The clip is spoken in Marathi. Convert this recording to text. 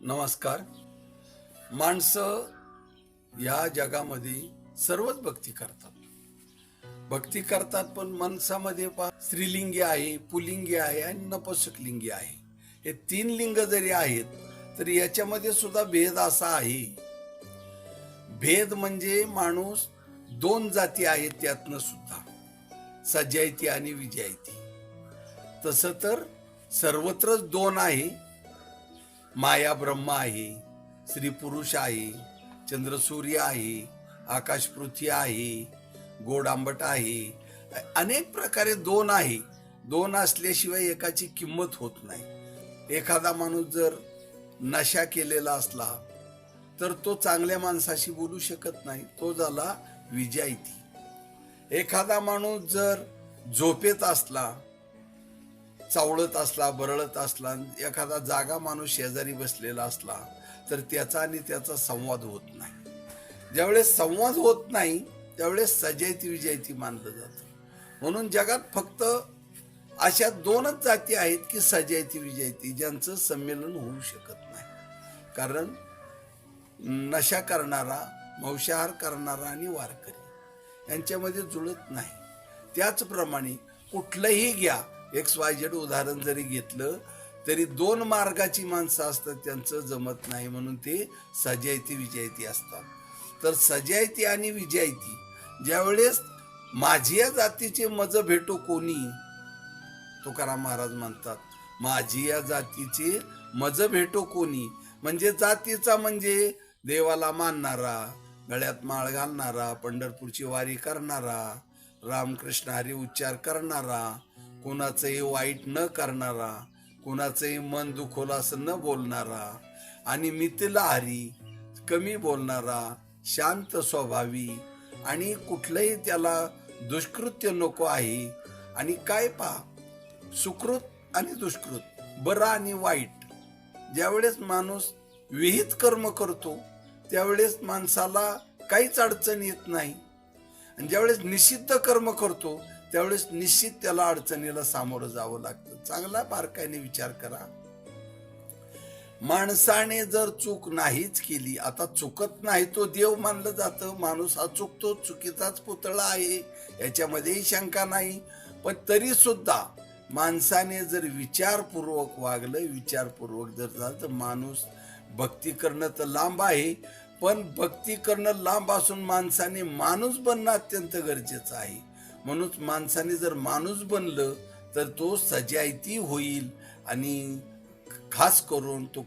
नमस्कार. माणसं या जगामध्ये सर्वच भक्ती करतात. भक्ती करतात, पण माणसामध्ये स्त्रीलिंगी आहे, पुल्लिंगी आहे आणि नपुंसकलिंगी आहे. हे तीन लिंग जरी आहेत तरी याच्यामध्ये सुद्धा भेद असा आहे. भेद म्हणजे माणूस दोन जाती आहेत त्यातनं सुद्धा, सजायती आणि विजयाती. तसं तर सर्वत्रच दोन आहे. माया ब्रह्म आहे, स्त्री पुरुष आहे, चंद्र सूर्य आहे, आकाश पृथ्वी आहे, गोड आंबट आहे. अनेक प्रकारे दोन आहे. दोन असल्याशिवाय एकाची किंमत होत नाही. एखादा माणूस जर नशा केलेला असला तर तो चांगल्या माणसाशी बोलू शकत नाही, तो झाला विजायती. एखादा माणूस जर झोपेत असला, चावळत असला, बरळत असला, एखादा जागा माणूस शेजारी बसलेला असला तर त्याचा आणि त्याचा संवाद होत नाही. ज्यावेळेस संवाद होत नाही त्यावेळेस सजायती विजयती मानलं जातं. म्हणून जगात फक्त अशा दोनच जाती आहेत की सजायती विजयती, ज्यांचं संमेलन होऊ शकत नाही. कारण नशा करणारा, मांसाहार करणारा आणि वारकरी यांच्यामध्ये जुळत नाही. त्याचप्रमाणे कुठलंही घ्या, XYZ उदाहरण जरी घेतलं तरी दोन मार्गाची माणसं असतात, त्यांचं जमत नाही, म्हणून ते सजायती विजयती असतात. तर सजायती आणि विजयती ज्यावेळेस माझी या जातीचे मज भेटो कोणी, तुकाराम महाराज म्हणतात, माझी या जातीचे मज भेटो कोणी. म्हणजे जातीचा म्हणजे देवाला मानणारा, गळ्यात माळ घालणारा, पंढरपूरची वारी करणारा, रामकृष्ण हरी उच्चार करणारा, कुणाचंही वाईट न करणारा, कुणाचंही मन दुखवलं असं न बोलणारा, आणि मिथिला हरी कमी बोलणारा, शांत स्वभावी, आणि कुठलंही त्याला दुष्कृत्य नको आहे. आणि काय सुकृत आणि दुष्कृत, बरं आणि वाईट, ज्यावेळेस माणूस विहित कर्म करतो त्यावेळेस माणसाला काहीच अडचण येत नाही. आणि ज्यावेळेस निषिद्ध कर्म करतो त्यावेळेस निश्चित त्याला अडचणीला सामोरं जावं लागतं. चांगला बारकाईने विचार करा. माणसाने जर चूक नाहीच केली, आता चुकत नाही तो देव मानलं जातं, माणूस हा चुकतो, चुकीचाच पुतळा आहे, याच्यामध्येही शंका नाही. पण तरी सुद्धा माणसाने जर विचारपूर्वक वागलं, विचारपूर्वक जर झालं तर माणूस भक्ती करणं तर लांब आहे, पण भक्ती करणं लांब असून माणसाने माणूस बनणं अत्यंत गरजेचं आहे. म्हणून माणसाने जर माणूस बनलं तर तो सजायती होईल. आणि खास करून तो